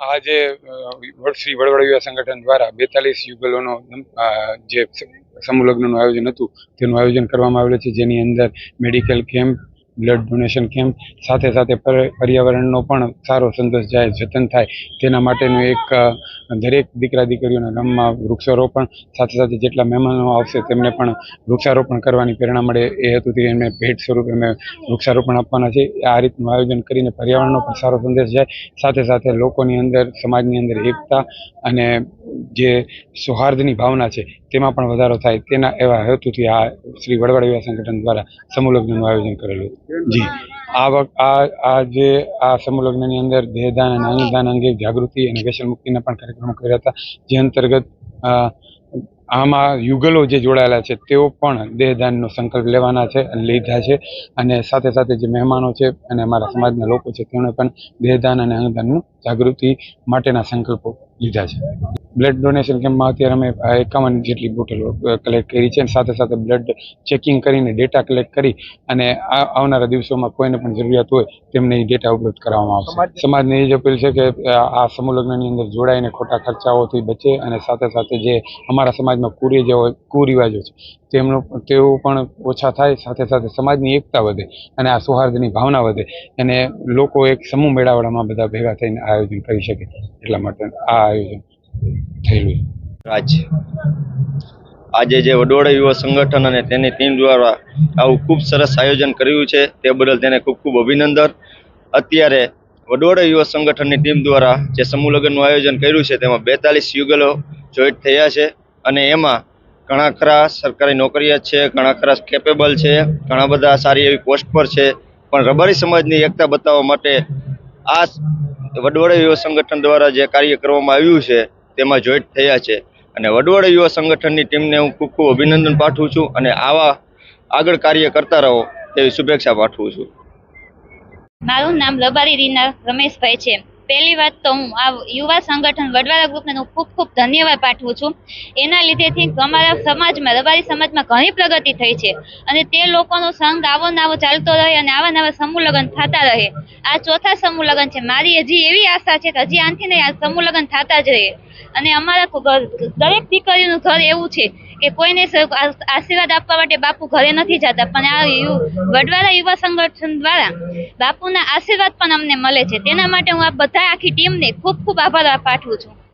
આજે શ્રી વડવડ યુવા સંગઠન દ્વારા 42 યુગલોનો જે સમૂહ લગ્નનું આયોજન હતું તેનું આયોજન કરવામાં આવેલું છે, જેની અંદર medical camp, blood donation camp, સાથે સાથે પર્યાવરણનો પણ સારો સંદેશ જાય, જતન થાય તેના માટેનું એક દરેક દીકરા દીકરીઓના ગામમાં વૃક્ષારોપણ, સાથે સાથે જેટલા મહેમાનો આવશે તેમને પણ વૃક્ષારોપણ કરવાની પ્રેરણા મળે એ હેતુથી એમને ભેટ સ્વરૂપે અમે વૃક્ષારોપણ આપવાના છે। આ રીતનું આયોજન કરીને પર્યાવરણનો પણ સારો સંદેશ જાય, સાથે સાથે લોકોની અંદર, સમાજની અંદર એકતા અને જે સૌહાર્દની ભાવના છે તેમાં પણ વધારો થાય, તેના એવા હેતુથી આ શ્રી વડવડ યુવા સંગઠન દ્વારા સમૂહ લગ્નનું આયોજન કરેલું જી। આ સમૂહ લગ્નની અંદર દેહદાન અને અંગદાન અંગે જાગૃતિ અને વ્યસન મુક્તિના પણ કાર્યક્રમો કર્યા હતા, જે અંતર્ગત આમાં યુગલો જે જોડાયેલા છે તેઓ પણ દેહદાનનો સંકલ્પ લેવાના છે અને લીધા છે, અને સાથે સાથે જે મહેમાનો છે અને અમારા સમાજના લોકો છે તેમણે પણ દેહદાન અને અંગદાનનું જાગૃતિ માટેના સંકલ્પો લીધા છે। બ્લડ ડોનેશન કેમ્પમાં અત્યારે અમે 51 જેટલી બોટલો કલેક્ટ કરી છે, અને સાથે સાથે બ્લડ ચેકિંગ કરીને ડેટા કલેક્ટ કરી અને આવનારા દિવસોમાં કોઈને પણ જરૂરિયાત હોય તેમને એ ડેટા ઉપલબ્ધ કરવામાં આવશે। સમાજને એ જ અપીલ છે કે આ સમૂહ લગ્નની અંદર જોડાઈને ખોટા ખર્ચાઓથી બચે, અને સાથે સાથે જે અમારા સમાજમાં કુરિવાજો છે તેઓ પણ ઓછા થાય, સાથે સાથે સમાજની એકતા વધે અને આ સૌહાર્દની ભાવના વધે, અને લોકો એક સમૂહ મેળાવડામાં બધા ભેગા થઈને આયોજન કરી શકે, એટલા માટે આ આયોજન થયેલું છે। આજે જે વડોદરા યુવા સંગઠન અને તેની ટીમ દ્વારા આવું ખૂબ સરસ આયોજન કર્યું છે તે બદલ તેને ખૂબ ખૂબ અભિનંદન। અત્યારે વડોદરા યુવા સંગઠનની ટીમ દ્વારા જે સમૂહ લગ્નનું આયોજન કર્યું છે તેમાં 42 યુગલો જોઈન્ટ થયા છે, અને એમાં ઘણા ખરા સરકારી નોકરિયાત છે, ઘણા ખરા કેપેબલ છે, ઘણા બધા સારી એવી પોસ્ટ પર છે, પણ રબારી સમાજની એકતા બતાવવા માટે આ વડોદરા યુવા સંગઠન દ્વારા જે કાર્ય કરવામાં આવ્યું છે તેમાં જોઈન્ટ થયા છે, અને વડોદરા યુવા સંગઠનની ટીમને હું ખૂબ ખૂબ અભિનંદન પાઠવું છું, અને આવા આગળ કાર્ય કરતા રહો તેવી શુભેચ્છા પાઠવું છું। મારું નામ રબારી રીના રમેશભાઈ છે। પહેલી વાત તો હું આ યુવા સંગઠન વડવાળા ગ્રુપને હું ખૂબ ખૂબ ધન્યવાદ પાઠવું છું। એના લીધેથી અમારા સમાજમાં, રબારી સમાજમાં ઘણી પ્રગતિ થઈ છે, અને તે લોકોનો સંઘ આવો નાવો ચાલતો રહે અને આવા નવા સમૂહ લગ્ન થતા રહે। આ ચોથા સમૂહ લગ્ન છે, મારી હજી એવી આશા છે કે હજી આનથી નહીં આ સમૂહ લગ્ન થતા જ રહે, અને અમારા દરેક દીકરીઓનું ઘર એવું છે કે કોઈને આશીર્વાદ આપવા માટે બાપુ ઘરે નથી જતા, પણ આ વડવાળા યુવા સંગઠન દ્વારા બાપુના આશીર્વાદ પણ અમને મળે છે। તેના માટે હું આ બધા આખી ટીમને ખૂબ ખૂબ આભાર પાઠવું છું।